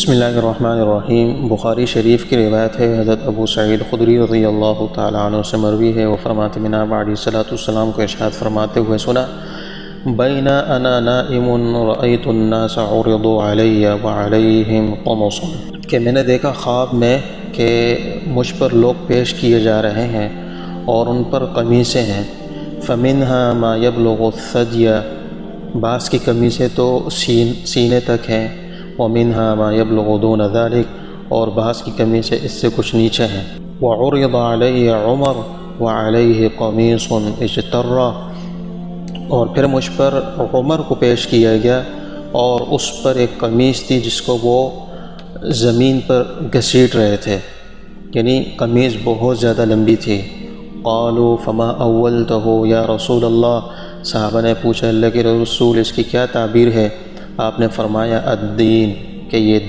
بسم اللہ الرحمن الرحیم۔ بخاری شریف کی روایت ہے، حضرت ابو سعید خدری رضی اللہ تعالیٰ عنہ سے مروی ہے، وہ فرماتے ہیں جناب علیہ الصلوۃ والسلام کو ارشاد فرماتے ہوئے سنا، بین انا نائم رأیت الناس عرضوا علی وعلیہم قمص، کہ میں نے دیکھا خواب میں کہ مجھ پر لوگ پیش کیے جا رہے ہیں اور ان پر قمیصیں ہیں، فمنہا ما یبلغ الثدی، بعض کی قمیصیں تو سینے تک ہیں، ومنها ما يبلغ دون ذلك، اور بعض کی قمیصیں اس سے کچھ نیچے ہیں، وعرض علی عمر وعلیہ قمیص اجتر، اور پھر مجھ پر عمر کو پیش کیا گیا اور اس پر ایک قمیص تھی جس کو وہ زمین پر گھسیٹ رہے تھے، یعنی قمیص بہت زیادہ لمبی تھی۔ قالوا فما اولتہ یا رسول اللہ، صحابہ نے پوچھا اللہ کے رسول اس کی کیا تعبیر ہے؟ آپ نے فرمایا الدین، کہ یہ